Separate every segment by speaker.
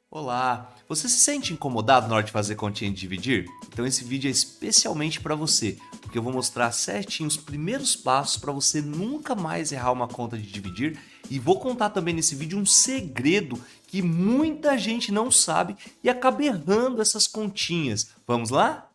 Speaker 1: Olá! Você se sente incomodado na hora de fazer continha de dividir? Então esse vídeo é especialmente para você, porque eu vou mostrar certinho os primeiros passos para você nunca mais errar uma conta de dividir e vou contar também nesse vídeo um segredo que muita gente não sabe e acaba errando essas continhas. Vamos lá?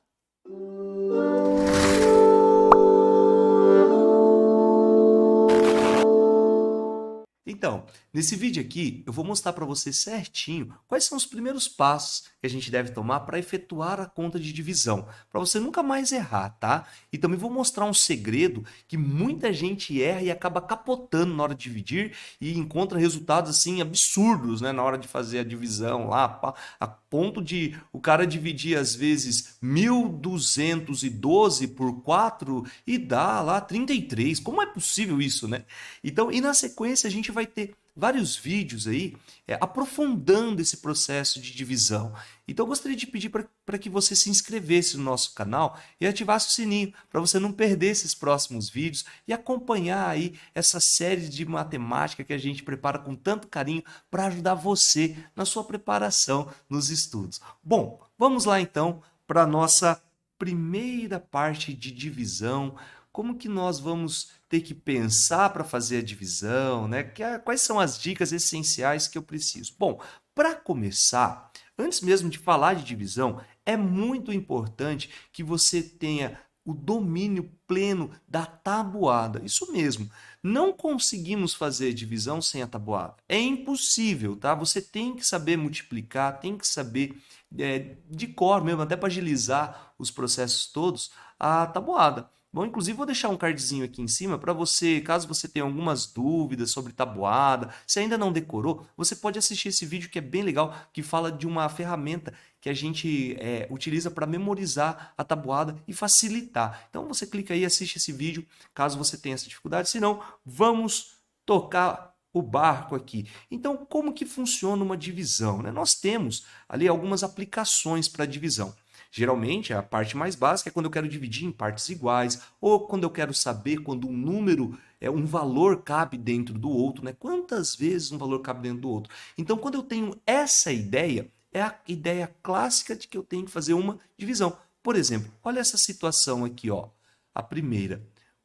Speaker 1: Então, nesse vídeo aqui, eu vou mostrar para você certinho quais são os primeiros passos que a gente deve tomar para efetuar a conta de divisão, para você nunca mais errar, tá? E também vou mostrar um segredo que muita gente erra e acaba capotando na hora de dividir e encontra resultados assim absurdos, né, na hora de fazer a divisão lá, a ponto de o cara dividir às vezes 1.212 por 4 e dá lá 33. Como é possível isso, né? Então, e na sequência a gente vai ter vários vídeos aí aprofundando esse processo de divisão. Então eu gostaria de pedir para que você se inscrevesse no nosso canal e ativasse o sininho para você não perder esses próximos vídeos e acompanhar aí essa série de matemática que a gente prepara com tanto carinho para ajudar você na sua preparação nos estudos. Bom, vamos lá então para a nossa primeira parte de divisão. Como que nós vamos ter que pensar para fazer a divisão, né? Quais são as dicas essenciais que eu preciso? Bom, para começar, antes mesmo de falar de divisão, é muito importante que você tenha o domínio pleno da tabuada. Isso mesmo. Não conseguimos fazer divisão sem a tabuada. É impossível, tá? Você tem que saber multiplicar, tem que saber de cor mesmo, até para agilizar os processos todos, a tabuada. Bom, inclusive vou deixar um cardzinho aqui em cima para você, caso você tenha algumas dúvidas sobre tabuada, se ainda não decorou, você pode assistir esse vídeo que é bem legal, que fala de uma ferramenta que a gente utiliza para memorizar a tabuada e facilitar. Então você clica aí, assiste esse vídeo, caso você tenha essa dificuldade. Se não, vamos tocar o barco aqui. Então, como que funciona uma divisão, né? Nós temos ali algumas aplicações para divisão. Geralmente, a parte mais básica é quando eu quero dividir em partes iguais, ou quando eu quero saber quando um número, um valor cabe dentro do outro, né? Quantas vezes um valor cabe dentro do outro. Então, quando eu tenho essa ideia, é a ideia clássica de que eu tenho que fazer uma divisão. Por exemplo, olha essa situação aqui, ó. A primeira.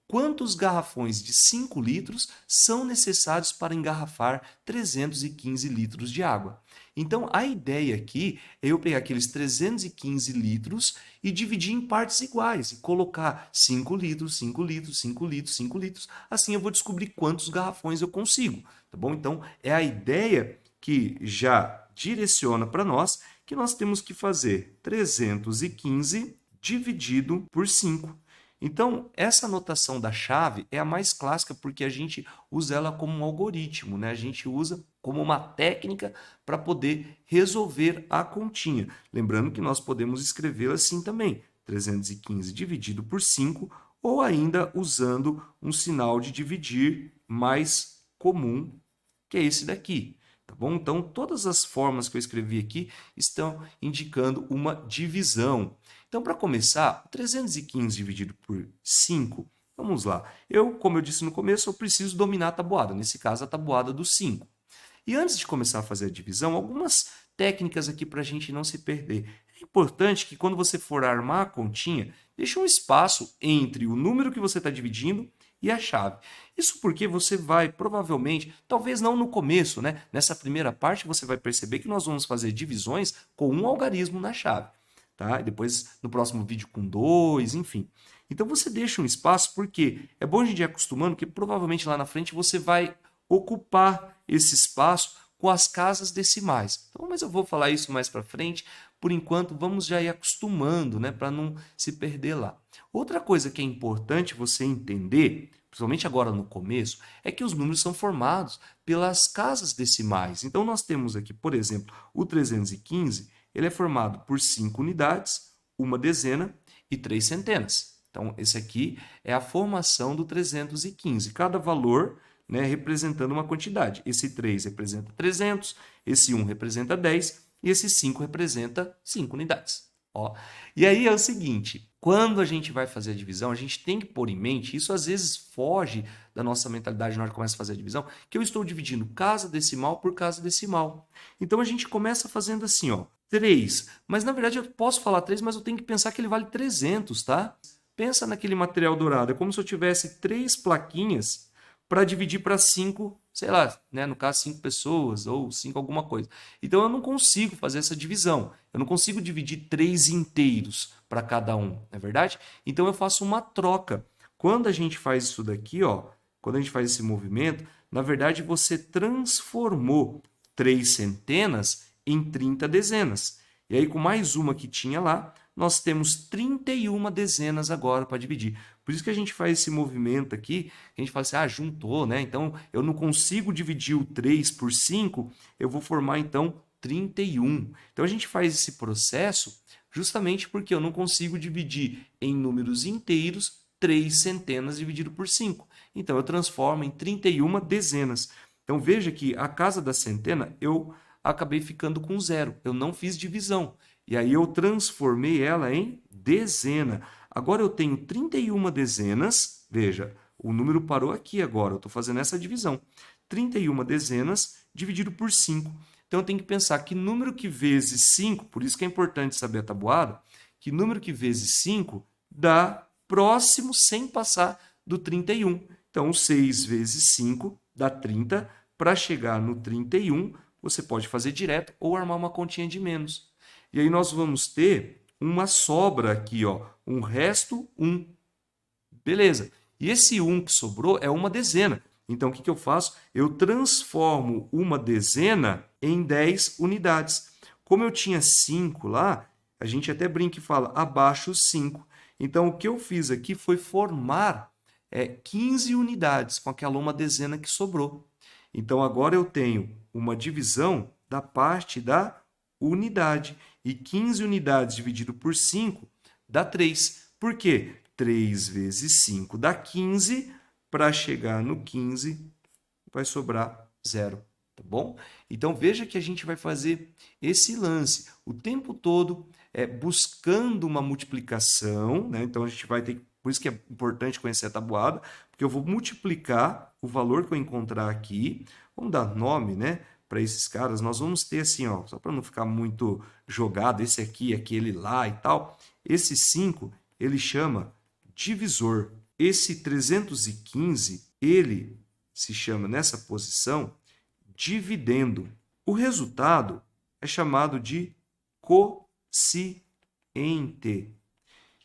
Speaker 1: Quantos garrafões de 5 litros são necessários para engarrafar 315 litros de água? Então, a ideia aqui é eu pegar aqueles 315 litros e dividir em partes iguais e colocar 5 litros, 5 litros, 5 litros, 5 litros. Assim eu vou descobrir quantos garrafões eu consigo, tá bom? Então, é a ideia que já direciona para nós que nós temos que fazer 315 dividido por 5. Então, essa notação da chave é a mais clássica porque a gente usa ela como um algoritmo, né? A gente usa como uma técnica para poder resolver a continha. Lembrando que nós podemos escrevê-la assim também, 315 dividido por 5, ou ainda usando um sinal de dividir mais comum, que é esse daqui. Tá bom? Então, todas as formas que eu escrevi aqui estão indicando uma divisão. Então, para começar, 315 dividido por 5, vamos lá. Como eu disse no começo, eu preciso dominar a tabuada, nesse caso, a tabuada do 5. E antes de começar a fazer a divisão, algumas técnicas aqui para a gente não se perder. É importante que quando você for armar a continha, deixe um espaço entre o número que você está dividindo e a chave. Isso porque você vai, provavelmente, talvez não no começo, né? Nessa primeira parte você vai perceber que nós vamos fazer divisões com um algarismo na chave. Tá? E depois no próximo vídeo com 2, enfim. Então você deixa um espaço porque é bom a gente ir acostumando que provavelmente lá na frente você vai ocupar esse espaço com as casas decimais. Então, mas eu vou falar isso mais para frente. Por enquanto, vamos já ir acostumando, né, para não se perder lá. Outra coisa que é importante você entender, principalmente agora no começo, é que os números são formados pelas casas decimais. Então, nós temos aqui, por exemplo, o 315, ele é formado por 5 unidades, uma dezena e 3 centenas. Então, esse aqui é a formação do 315. Cada valor, né, representando uma quantidade. Esse 3 representa 300, esse 1 representa 10 e esse 5 representa 5 unidades. Ó. E aí é o seguinte, quando a gente vai fazer a divisão, a gente tem que pôr em mente, isso às vezes foge da nossa mentalidade na hora que começa a fazer a divisão, que eu estou dividindo casa decimal por casa decimal. Então a gente começa fazendo assim, ó, 3. Mas na verdade eu posso falar 3, mas eu tenho que pensar que ele vale 300, tá? Pensa naquele material dourado, é como se eu tivesse 3 plaquinhas para dividir para 5, sei lá, né? No caso 5 pessoas ou 5 alguma coisa. Então eu não consigo fazer essa divisão. Eu não consigo dividir 3 inteiros para cada um, não é verdade? Então eu faço uma troca. Quando a gente faz isso daqui, ó, quando a gente faz esse movimento, na verdade você transformou 3 centenas em 30 dezenas. E aí com mais uma que tinha lá, nós temos 31 dezenas agora para dividir. Por isso que a gente faz esse movimento aqui, a gente fala assim, ah, juntou, né? Então, eu não consigo dividir o 3 por 5, eu vou formar, então, 31. Então, a gente faz esse processo justamente porque eu não consigo dividir em números inteiros 3 centenas dividido por 5. Então, eu transformo em 31 dezenas. Então, veja que a casa da centena, eu acabei ficando com zero. Eu não fiz divisão. E aí eu transformei ela em dezena. Agora eu tenho 31 dezenas. Veja, o número parou aqui agora. Eu estou fazendo essa divisão. 31 dezenas dividido por 5. Então eu tenho que pensar que número que vezes 5, por isso que é importante saber a tabuada, que número que vezes 5 dá próximo sem passar do 31. Então 6 vezes 5 dá 30. Para chegar no 31, você pode fazer direto ou armar uma continha de menos. E aí nós vamos ter uma sobra aqui, ó, um resto 1. Beleza. E esse 1 que sobrou é uma dezena. Então, o que eu faço? Eu transformo uma dezena em 10 unidades. Como eu tinha 5 lá, a gente até brinca e fala abaixo 5. Então, o que eu fiz aqui foi formar 15 unidades com aquela uma dezena que sobrou. Então, agora eu tenho uma divisão da parte da unidade. E 15 unidades dividido por 5 dá 3. Por quê? 3 vezes 5 dá 15. Para chegar no 15, vai sobrar 0. Tá bom? Então, veja que a gente vai fazer esse lance o tempo todo buscando uma multiplicação. Né? Então, a gente vai ter... Por isso que é importante conhecer a tabuada, porque eu vou multiplicar o valor que eu encontrar aqui. Vamos dar nome, né? Para esses caras, nós vamos ter assim, ó, só para não ficar muito jogado, esse aqui, aquele lá e tal. Esse 5, ele chama divisor. Esse 315, ele se chama nessa posição dividendo. O resultado é chamado de quociente.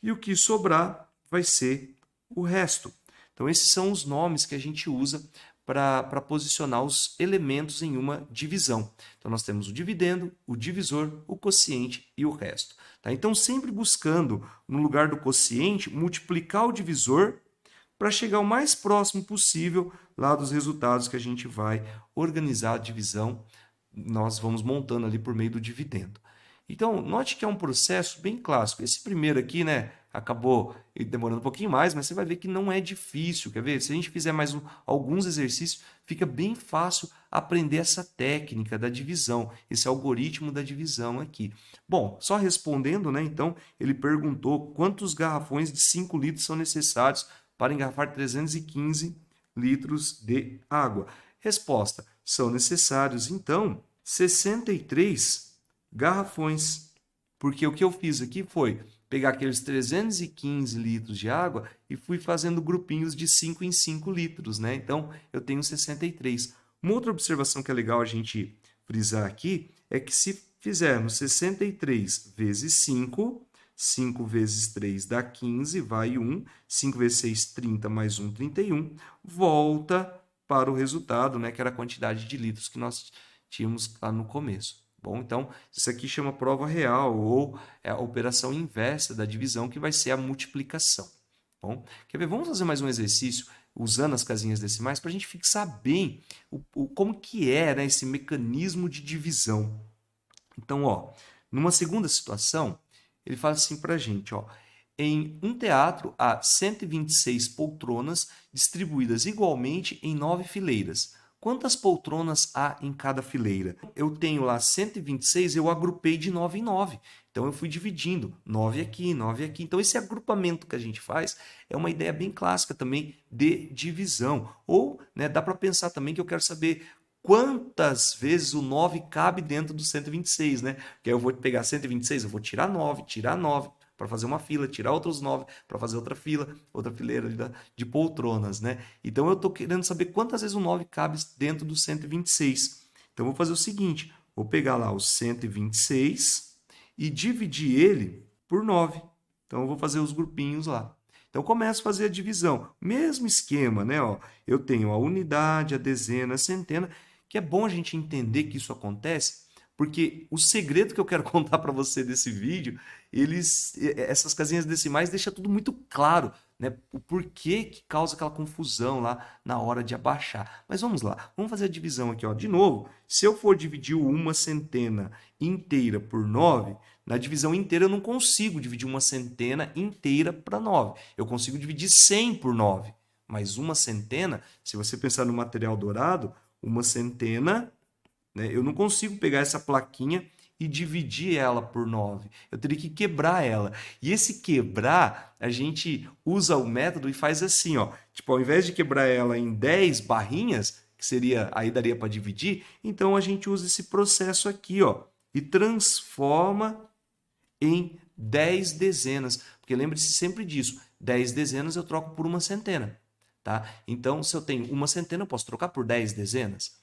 Speaker 1: E o que sobrar vai ser o resto. Então, esses são os nomes que a gente usa para posicionar os elementos em uma divisão. Então, nós temos o dividendo, o divisor, o quociente e o resto. Tá? Então, sempre buscando, no lugar do quociente, multiplicar o divisor para chegar o mais próximo possível lá dos resultados que a gente vai organizar a divisão. Nós vamos montando ali por meio do dividendo. Então, note que é um processo bem clássico. Esse primeiro aqui, né, acabou demorando um pouquinho mais, mas você vai ver que não é difícil. Quer ver? Se a gente fizer mais alguns exercícios, fica bem fácil aprender essa técnica da divisão, esse algoritmo da divisão aqui. Bom, só respondendo, né, então, ele perguntou quantos garrafões de 5 litros são necessários para engarrafar 315 litros de água. Resposta: são necessários, então, 63 garrafões, porque o que eu fiz aqui foi pegar aqueles 315 litros de água e fui fazendo grupinhos de 5 em 5 litros, né? Então, eu tenho 63. Uma outra observação que é legal a gente frisar aqui é que se fizermos 63 vezes 5, 5 vezes 3 dá 15, vai 1, 5 vezes 6, 30, mais 1, 31, volta para o resultado, né? Que era a quantidade de litros que nós tínhamos lá no começo. Bom, então, isso aqui chama prova real ou a operação inversa da divisão, que vai ser a multiplicação. Bom, quer ver? Vamos fazer mais um exercício usando as casinhas decimais para a gente fixar bem como que é, né, esse mecanismo de divisão. Então, ó, numa segunda situação, ele fala assim para a gente, ó, em um teatro há 126 poltronas distribuídas igualmente em 9 fileiras. quantas poltronas há em cada fileira? Eu tenho lá 126, eu agrupei de 9 em 9. Então, eu fui dividindo 9 aqui, 9 aqui. Então, esse agrupamento que a gente faz é uma ideia bem clássica também de divisão. Ou, né, dá para pensar também que eu quero saber quantas vezes o 9 cabe dentro do 126, né? Porque aí eu vou pegar 126, eu vou tirar 9 para fazer uma fila, tirar outros 9 para fazer outra fila, outra fileira de poltronas, né? Então, eu estou querendo saber quantas vezes o 9 cabe dentro do 126. Então, eu vou fazer o seguinte, vou pegar lá o 126 e dividir ele por 9. Então, eu vou fazer os grupinhos lá. Então, eu começo a fazer a divisão. Mesmo esquema, né? Ó, eu tenho a unidade, a dezena, a centena, que é bom a gente entender que isso acontece, porque o segredo que eu quero contar para você desse vídeo, essas casinhas decimais deixam tudo muito claro, né? O porquê que causa aquela confusão lá na hora de abaixar. Mas vamos lá, vamos fazer a divisão aqui, ó. De novo, se eu for dividir uma centena inteira por 9, na divisão inteira eu não consigo dividir uma centena inteira para 9. Eu consigo dividir 100 por 9. Mas uma centena, se você pensar no material dourado, uma centena, né, eu não consigo pegar essa plaquinha e dividir ela por 9. Eu teria que quebrar ela. E esse quebrar, a gente usa o método e faz assim, ó. Tipo, ao invés de quebrar ela em 10 barrinhas, que seria, aí daria para dividir, então a gente usa esse processo aqui, ó, e transforma em 10 dezenas. Porque lembre-se sempre disso, 10 dezenas eu troco por uma centena. Tá? Então, se eu tenho uma centena, eu posso trocar por 10 dezenas.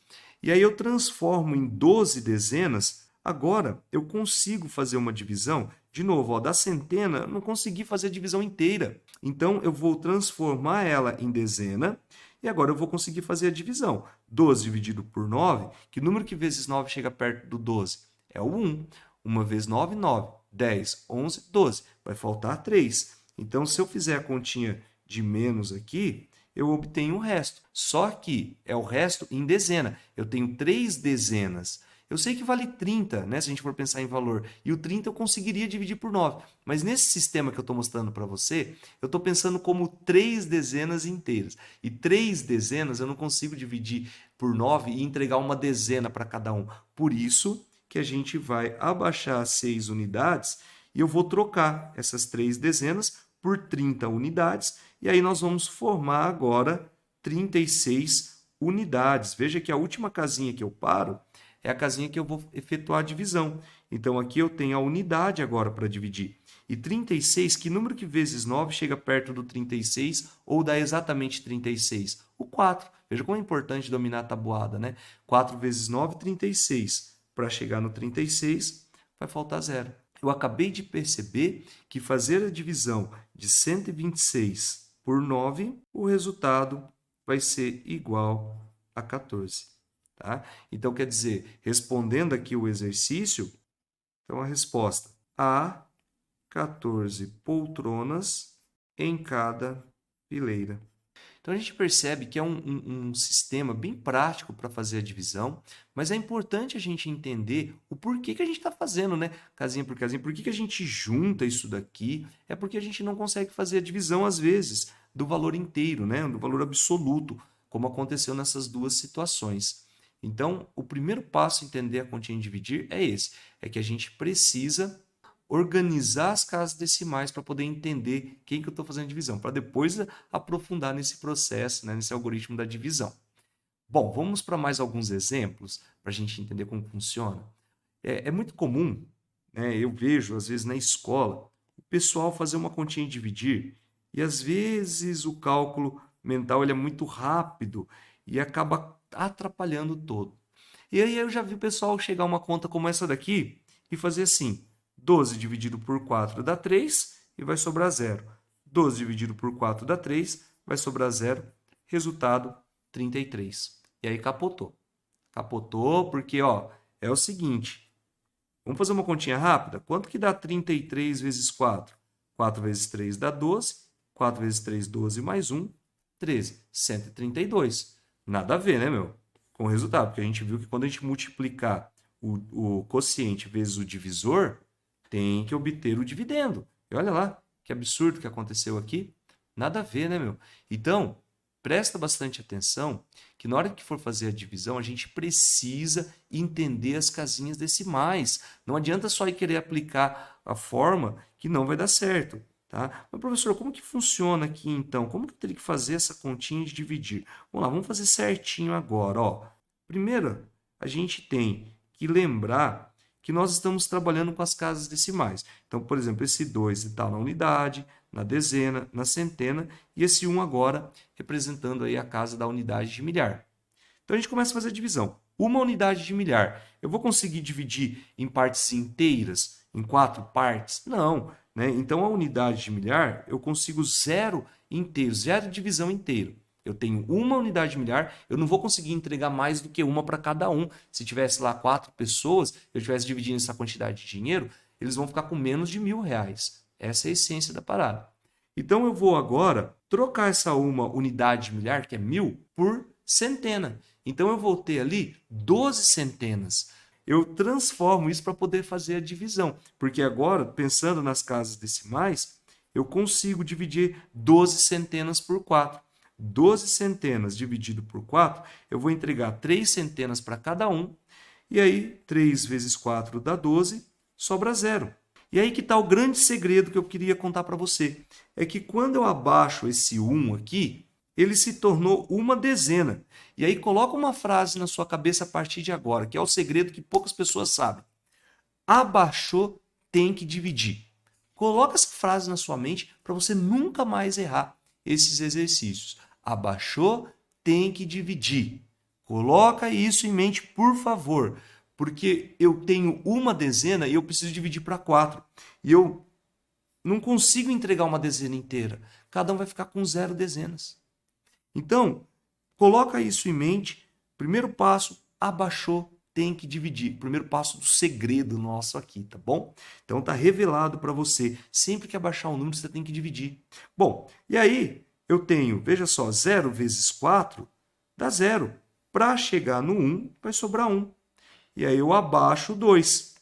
Speaker 1: E aí eu transformo em 12 dezenas, agora eu consigo fazer uma divisão. De novo, ó, da centena, eu não consegui fazer a divisão inteira. Então, eu vou transformar ela em dezena, e agora eu vou conseguir fazer a divisão. 12 dividido por 9, que número que vezes 9 chega perto do 12? É o 1. 1 vezes 9, 9. 10, 11, 12. Vai faltar 3. Então, se eu fizer a continha de menos aqui, eu obtenho o resto. Só que é o resto em dezena. Eu tenho 3 dezenas. Eu sei que vale 30, né, se a gente for pensar em valor. E o 30 eu conseguiria dividir por 9. Mas nesse sistema que eu estou mostrando para você, eu estou pensando como 3 dezenas inteiras. E 3 dezenas eu não consigo dividir por 9 e entregar uma dezena para cada um. Por isso que a gente vai abaixar 6 unidades e eu vou trocar essas 3 dezenas por 30 unidades, e aí nós vamos formar agora 36 unidades. Veja que a última casinha que eu paro é a casinha que eu vou efetuar a divisão. Então, aqui eu tenho a unidade agora para dividir. E 36, que número que vezes 9 chega perto do 36 ou dá exatamente 36? O 4. Veja como é importante dominar a tabuada, né? 4 vezes 9, 36. Para chegar no 36, vai faltar 0. Eu acabei de perceber que fazer a divisão de 126 por 9, o resultado vai ser igual a 14. Tá? Então, quer dizer, respondendo aqui o exercício, então a resposta: há 14 poltronas em cada fileira. Então a gente percebe que é um sistema bem prático para fazer a divisão, mas é importante a gente entender o porquê que a gente está fazendo, né? Casinha por casinha. Por que a gente junta isso daqui? É porque a gente não consegue fazer a divisão, às vezes, do valor inteiro, né? Do valor absoluto, como aconteceu nessas duas situações. Então, o primeiro passo a entender a continha em dividir é esse, é que a gente precisa organizar as casas decimais para poder entender quem que eu estou fazendo divisão, para depois aprofundar nesse processo, né, nesse algoritmo da divisão. Bom, vamos para mais alguns exemplos para a gente entender como funciona. É muito comum, né, eu vejo às vezes na escola, o pessoal fazer uma continha em dividir e às vezes o cálculo mental ele é muito rápido e acaba atrapalhando todo. E aí eu já vi o pessoal chegar a uma conta como essa daqui e fazer assim: 12 dividido por 4 dá 3 e vai sobrar 0. 12 dividido por 4 dá 3, vai sobrar 0. Resultado, 33. E aí capotou. Capotou porque, ó, é o seguinte. Vamos fazer uma continha rápida? Quanto que dá 33 vezes 4? 4 vezes 3 dá 12. 4 vezes 3, 12 mais 1, 13. 132. Nada a ver, né, meu? Com o resultado. Porque a gente viu que quando a gente multiplicar o quociente vezes o divisor, tem que obter o dividendo. E olha lá, que absurdo que aconteceu aqui. Nada a ver, né, meu? Então, presta bastante atenção que na hora que for fazer a divisão, a gente precisa entender as casinhas decimais. Não adianta só ir querer aplicar a forma que não vai dar certo. Tá? Mas, professor, como que funciona aqui então? Como que eu teria que fazer essa continha de dividir? Vamos lá, vamos fazer certinho agora. Ó. Primeiro, a gente tem que lembrar que nós estamos trabalhando com as casas decimais. Então, por exemplo, esse 2 está na unidade, na dezena, na centena, e esse 1 agora representando aí a casa da unidade de milhar. Então, a gente começa a fazer a divisão. Uma unidade de milhar, eu vou conseguir dividir em partes inteiras, em 4 partes? Não. Né? Então, a unidade de milhar, eu consigo zero inteiro, zero divisão inteiro. Eu tenho uma unidade de milhar, eu não vou conseguir entregar mais do que uma para cada um. Se tivesse lá 4 pessoas, eu estivesse dividindo essa quantidade de dinheiro, eles vão ficar com menos de R$ 1.000. Essa é a essência da parada. Então, eu vou agora trocar essa uma unidade de milhar, que é 1.000, por centena. Então, eu vou ter ali 12 centenas. Eu transformo isso para poder fazer a divisão. Porque agora, pensando nas casas decimais, eu consigo dividir 12 centenas por 4. 12 centenas dividido por 4, eu vou entregar 3 centenas para cada um. E aí, 3 vezes 4 dá 12, sobra 0. E aí que está o grande segredo que eu queria contar para você. É que quando eu abaixo esse 1 aqui, ele se tornou uma dezena. E aí coloca uma frase na sua cabeça a partir de agora, que é o segredo que poucas pessoas sabem. Abaixou, tem que dividir. Coloca essa frase na sua mente para você nunca mais errar esses exercícios. Abaixou, tem que dividir. Coloca isso em mente, por favor, porque eu tenho uma dezena e eu preciso dividir para 4. E eu não consigo entregar uma dezena inteira. Cada um vai ficar com 0 dezenas. Então, coloca isso em mente. Primeiro passo, abaixou, tem que dividir. Primeiro passo do segredo nosso aqui, tá bom? Então, tá revelado para você. Sempre que abaixar um número, você tem que dividir. Bom, e aí eu tenho, veja só, 0 vezes 4 dá 0. Para chegar no 1, vai sobrar 1. E aí eu abaixo 2.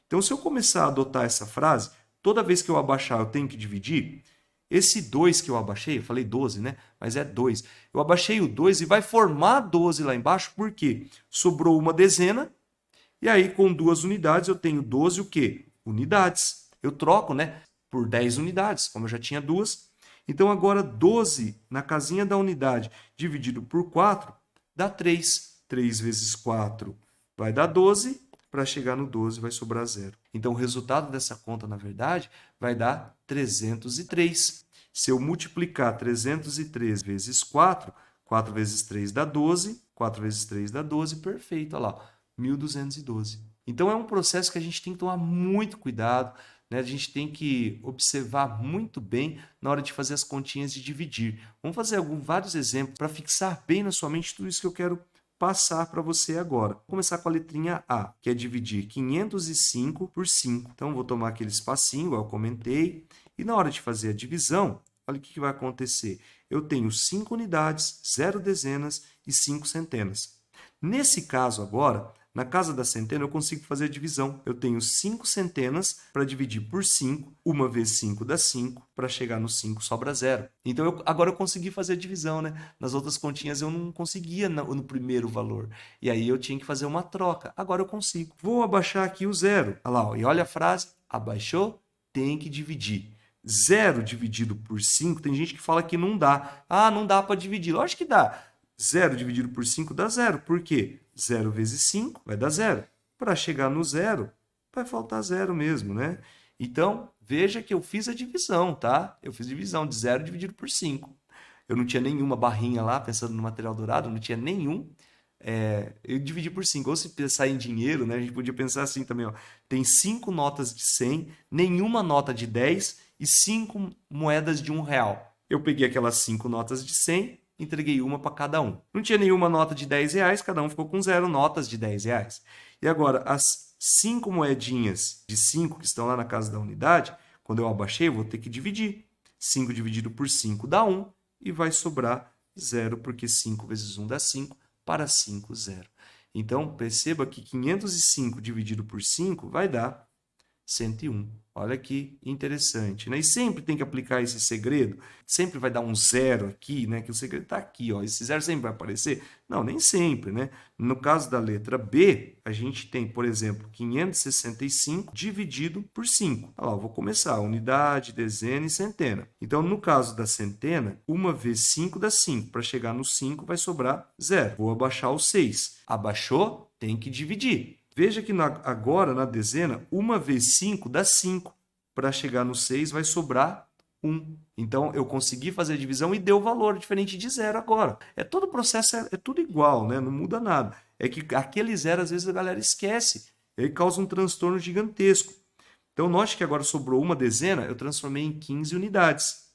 Speaker 1: Então, se eu começar a adotar essa frase, toda vez que eu abaixar, eu tenho que dividir. Esse 2 que eu abaixei, eu falei 12, né? Mas é 2. Eu abaixei o 2 e vai formar 12 lá embaixo, por quê? Sobrou uma dezena, e aí com 2 unidades eu tenho 12 o quê? Unidades. Eu troco, né? Por 10 unidades, como eu já tinha 2. Então agora 12 na casinha da unidade dividido por 4 dá 3. 3 vezes 4 vai dar 12. Para chegar no 12 vai sobrar 0. Então o resultado dessa conta, na verdade, vai dar 303. Se eu multiplicar 303 vezes 4, 4 vezes 3 dá 12, 4 vezes 3 dá 12, perfeito, olha lá, 1.212. Então é um processo que a gente tem que tomar muito cuidado, né? A gente tem que observar muito bem na hora de fazer as continhas de dividir. Vamos fazer vários exemplos para fixar bem na sua mente tudo isso que eu quero passar para você agora. Vou começar com a letrinha A, que é dividir 505 por 5. Então, vou tomar aquele espacinho, igual eu comentei, e na hora de fazer a divisão, olha o que vai acontecer. Eu tenho 5 unidades, 0 dezenas e 5 centenas. Nesse caso agora, na casa da centena, eu consigo fazer a divisão. Eu tenho 5 centenas para dividir por 5. 1 vezes 5 dá 5. Para chegar no 5 sobra 0. Então, agora eu consegui fazer a divisão, né? Nas outras continhas eu não conseguia no primeiro valor. E aí eu tinha que fazer uma troca. Agora eu consigo. Vou abaixar aqui o 0. Olha lá, ó, e olha a frase. Abaixou, tem que dividir. 0 dividido por 5, tem gente que fala que não dá. Ah, não dá para dividir. Lógico que dá. 0 dividido por 5 dá 0. Por quê? 0 vezes 5 vai dar 0. Para chegar no 0, vai faltar 0 mesmo, né? Então, veja que eu fiz a divisão, tá? Eu fiz a divisão de 0 dividido por 5. Eu não tinha nenhuma barrinha lá, pensando no material dourado, não tinha nenhum. Eu dividi por 5. Ou se pensar em dinheiro, né? A gente podia pensar assim também, ó. Tem 5 notas de 100, nenhuma nota de 10 e 5 moedas de R$ 1. Eu peguei aquelas 5 notas de 100, entreguei uma para cada um. Não tinha nenhuma nota de R$ 10, cada um ficou com 0 notas de R$ 10. E agora, as 5 moedinhas de 5 que estão lá na casa da unidade, quando eu abaixei, eu vou ter que dividir. 5 dividido por 5 dá 1 e vai sobrar 0, porque 5 vezes 1 dá 5, para 5, 0. Então, perceba que 505 dividido por 5 vai dar 101. Olha que interessante, né? E sempre tem que aplicar esse segredo. Sempre vai dar um zero aqui, né? Que o segredo está aqui, ó. Esse zero sempre vai aparecer? Não, nem sempre, né? No caso da letra B, a gente tem, por exemplo, 565 dividido por 5. Olha lá, eu vou começar. Unidade, dezena e centena. Então, no caso da centena, 1 vezes 5 dá 5. Para chegar no 5 vai sobrar 0. Vou abaixar o 6. Abaixou? Tem que dividir. Veja que agora, na dezena, 1 vezes 5 dá 5. Para chegar no 6 vai sobrar 1. Então, eu consegui fazer a divisão e deu o valor diferente de 0 agora. Todo o processo é tudo igual, né? Não muda nada. É que aquele 0, às vezes, a galera esquece. E aí causa um transtorno gigantesco. Então, note que agora sobrou uma dezena, eu transformei em 15 unidades.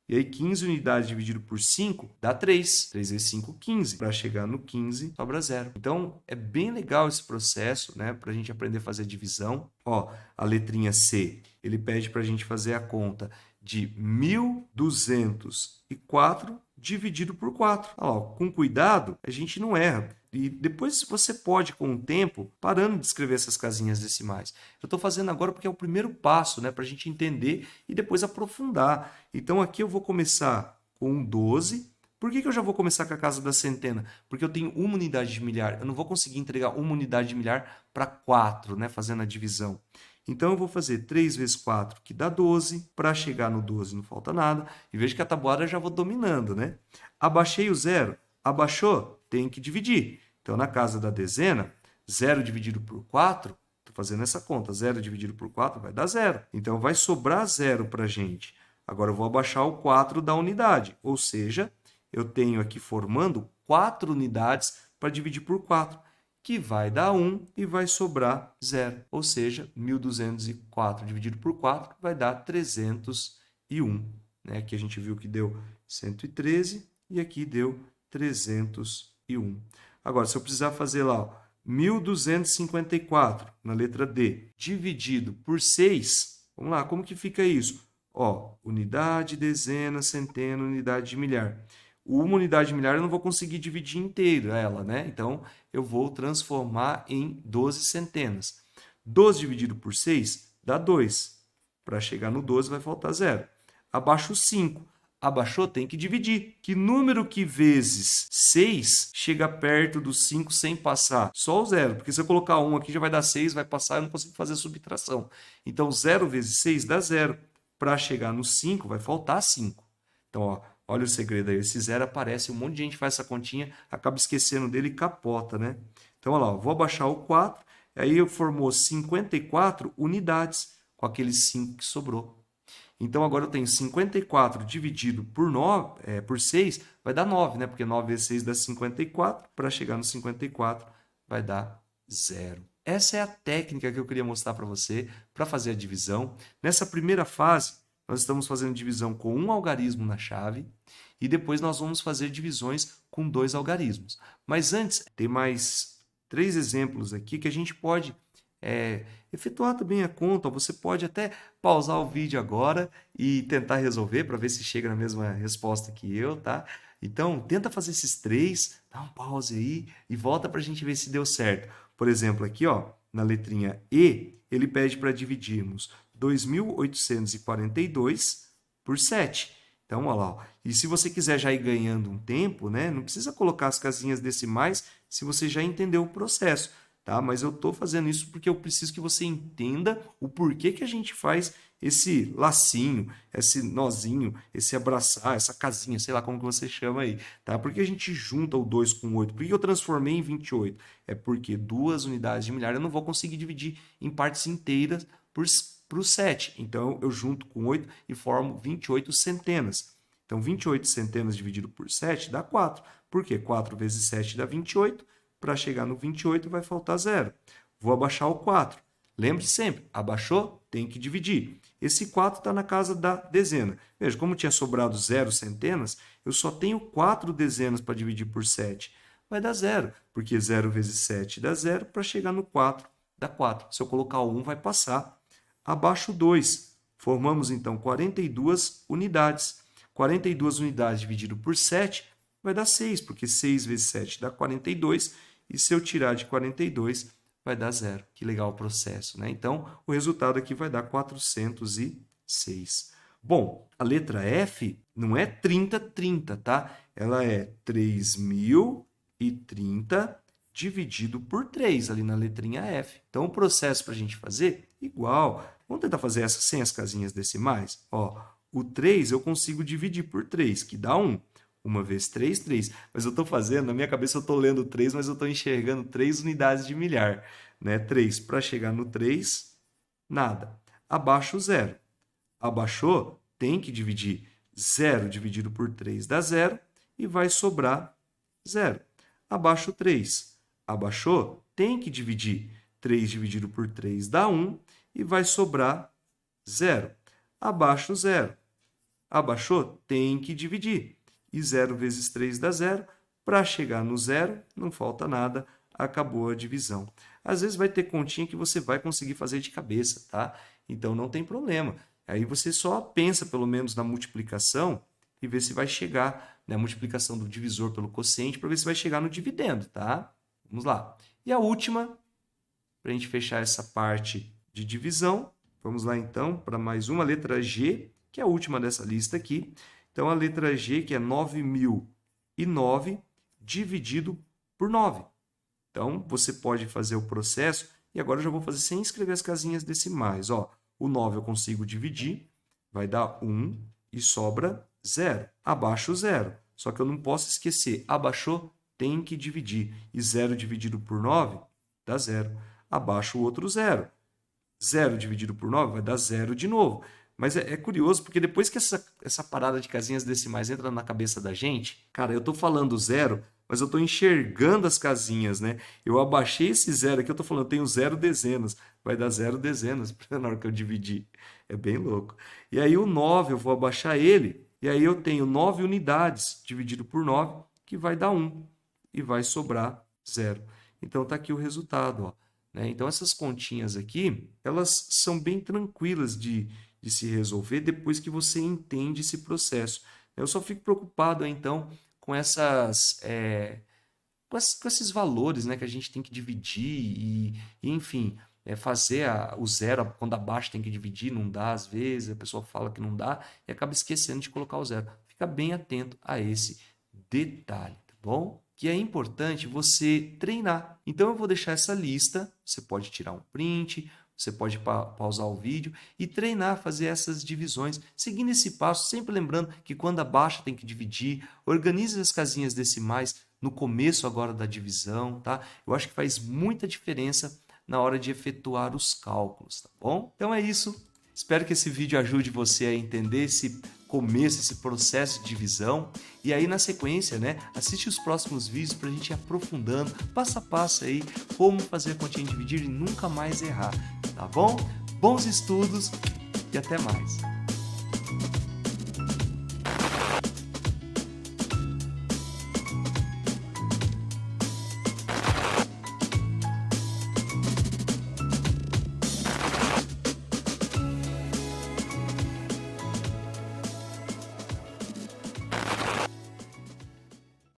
Speaker 1: E aí, 15 unidades dividido por 5 dá 3. 3 vezes 5, 15. Para chegar no 15, sobra 0. Então, é bem legal esse processo, né? Para a gente aprender a fazer divisão. Ó, a letrinha C, ele pede para a gente fazer a conta de 1.204 dividido por 4. Ó, com cuidado, a gente não erra. E depois você pode, com o tempo, parando de escrever essas casinhas decimais. Eu estou fazendo agora porque é o primeiro passo, né, para a gente entender e depois aprofundar. Então, aqui eu vou começar com 12. Por que eu já vou começar com a casa da centena? Porque eu tenho uma unidade de milhar. Eu não vou conseguir entregar uma unidade de milhar para 4, né, fazendo a divisão. Então, eu vou fazer 3 vezes 4, que dá 12. Para chegar no 12 não falta nada. E veja que a tabuada eu já vou dominando, né? Abaixei o 0. Abaixou? Tem que dividir. Então, na casa da dezena, 0 dividido por 4, estou fazendo essa conta, 0 dividido por 4 vai dar 0. Então, vai sobrar 0 para a gente. Agora, eu vou abaixar o 4 da unidade, ou seja, eu tenho aqui formando 4 unidades para dividir por 4, que vai dar 1 e vai sobrar 0. Ou seja, 1.204 dividido por 4 vai dar 301. Né? Aqui a gente viu que deu 113 e aqui deu 301. Agora, se eu precisar fazer lá, ó, 1.254, na letra D, dividido por 6, vamos lá, como que fica isso? Ó, unidade, dezena, centena, unidade de milhar. Uma unidade de milhar eu não vou conseguir dividir inteira ela, né? Então, eu vou transformar em 12 centenas. 12 dividido por 6 dá 2. Para chegar no 12 vai faltar 0. Abaixo 5. Abaixou, tem que dividir. Que número que vezes 6 chega perto do 5 sem passar? Só o 0, porque se eu colocar 1 aqui já vai dar 6, vai passar, eu não consigo fazer subtração. Então, 0 vezes 6 dá 0. Para chegar no 5, vai faltar 5. Então, ó, olha o segredo aí. Esse 0 aparece, um monte de gente faz essa continha, acaba esquecendo dele e capota, né? Então, olha lá, ó, vou abaixar o 4, aí eu formou 54 unidades com aqueles 5 que sobrou. Então, agora eu tenho 54 dividido por 6, vai dar 9, né? Porque 9 vezes 6 dá 54. Para chegar no 54, vai dar 0. Essa é a técnica que eu queria mostrar para você para fazer a divisão. Nessa primeira fase, nós estamos fazendo divisão com um algarismo na chave e depois nós vamos fazer divisões com 2 algarismos. Mas antes, tem mais 3 exemplos aqui que a gente pode efetuar também a conta. Você pode até pausar o vídeo agora e tentar resolver para ver se chega na mesma resposta que eu, tá? Então, tenta fazer esses 3, dá um pause aí e volta para a gente ver se deu certo. Por exemplo, aqui, ó, na letrinha E, ele pede para dividirmos 2.842 por 7. Então, olha lá. Ó. E se você quiser já ir ganhando um tempo, né, não precisa colocar as casinhas decimais se você já entendeu o processo. Tá? Mas eu estou fazendo isso porque eu preciso que você entenda o porquê que a gente faz esse lacinho, esse nozinho, esse abraçar, essa casinha, sei lá como que você chama aí. Tá? Por que a gente junta o 2 com o 8? Por que eu transformei em 28? É porque 2 unidades de milhar eu não vou conseguir dividir em partes inteiras para o 7. Então, eu junto com 8 e formo 28 centenas. Então, 28 centenas dividido por 7 dá 4. Por quê? 4 vezes 7 dá 28. Para chegar no 28 vai faltar 0. Vou abaixar o 4. Lembre sempre, abaixou, tem que dividir. Esse 4 está na casa da dezena. Veja, como tinha sobrado 0 centenas, eu só tenho 4 dezenas para dividir por 7. Vai dar 0, porque 0 vezes 7 dá 0, para chegar no 4 dá 4. Se eu colocar o 1, vai passar. Abaixo 2. Formamos, então, 42 unidades. 42 unidades dividido por 7 vai dar 6, porque 6 vezes 7 dá 42. E se eu tirar de 42, vai dar 0. Que legal o processo, né? Então, o resultado aqui vai dar 406. Bom, a letra F não é 30, 30, tá? Ela é 3.030 dividido por 3, ali na letrinha F. Então, o processo para a gente fazer, igual. Vamos tentar fazer essa sem as casinhas decimais? Ó, o 3 eu consigo dividir por 3, que dá 1. 1 vezes 3, 3. Mas eu estou fazendo, na minha cabeça eu estou lendo 3, mas eu estou enxergando 3 unidades de milhar. Né? 3, para chegar no 3, nada. Abaixo 0. Abaixou, tem que dividir. 0 dividido por 3 dá 0 e vai sobrar 0. Abaixo 3. Abaixou, tem que dividir. 3 dividido por 3 dá 1 e vai sobrar 0. Abaixo 0. Abaixou, tem que dividir. E 0 vezes 3 dá 0. Para chegar no 0, não falta nada, acabou a divisão. Às vezes vai ter continha que você vai conseguir fazer de cabeça, tá? Então não tem problema. Aí você só pensa pelo menos na multiplicação e vê se vai chegar, né? A multiplicação do divisor pelo quociente para ver se vai chegar no dividendo, tá? Vamos lá. E a última, para a gente fechar essa parte de divisão, vamos lá então para mais uma, letra G, que é a última dessa lista aqui. Então, a letra G, que é 9.009 dividido por 9. Então, você pode fazer o processo, e agora eu já vou fazer sem escrever as casinhas decimais. Ó, o 9 eu consigo dividir, vai dar 1 e sobra 0. Abaixo 0. Só que eu não posso esquecer, abaixou, tem que dividir. E 0 dividido por 9 dá 0. Abaixo o outro 0. 0 dividido por 9 vai dar 0 de novo. Mas é curioso, porque depois que essa parada de casinhas decimais entra na cabeça da gente, cara, eu estou falando 0, mas eu estou enxergando as casinhas, né? Eu abaixei esse 0 aqui, eu estou falando, eu tenho 0 dezenas. Vai dar 0 dezenas na hora que eu dividir. É bem louco. E aí o 9, eu vou abaixar ele, e aí eu tenho 9 unidades dividido por 9, que vai dar 1. E vai sobrar 0. Então, está aqui o resultado, ó. Né? Então, essas continhas aqui, elas são bem tranquilas de se resolver depois que você entende esse processo. Eu só fico preocupado, então, com com esses valores, né, que a gente tem que dividir enfim, fazer o zero, quando abaixo tem que dividir, não dá às vezes, a pessoa fala que não dá e acaba esquecendo de colocar o zero. Fica bem atento a esse detalhe, tá bom? Que é importante você treinar. Então, eu vou deixar essa lista, você pode tirar um print, você pode pausar o vídeo e treinar, fazer essas divisões, seguindo esse passo, sempre lembrando que quando abaixa tem que dividir, organize as casinhas decimais no começo agora da divisão, tá? Eu acho que faz muita diferença na hora de efetuar os cálculos, tá bom? Então é isso. Espero que esse vídeo ajude você a entender esse começo, esse processo de divisão. E aí, na sequência, né, assiste os próximos vídeos para a gente ir aprofundando, passo a passo aí, como fazer a continha dividir e nunca mais errar, tá bom? Bons estudos e até mais!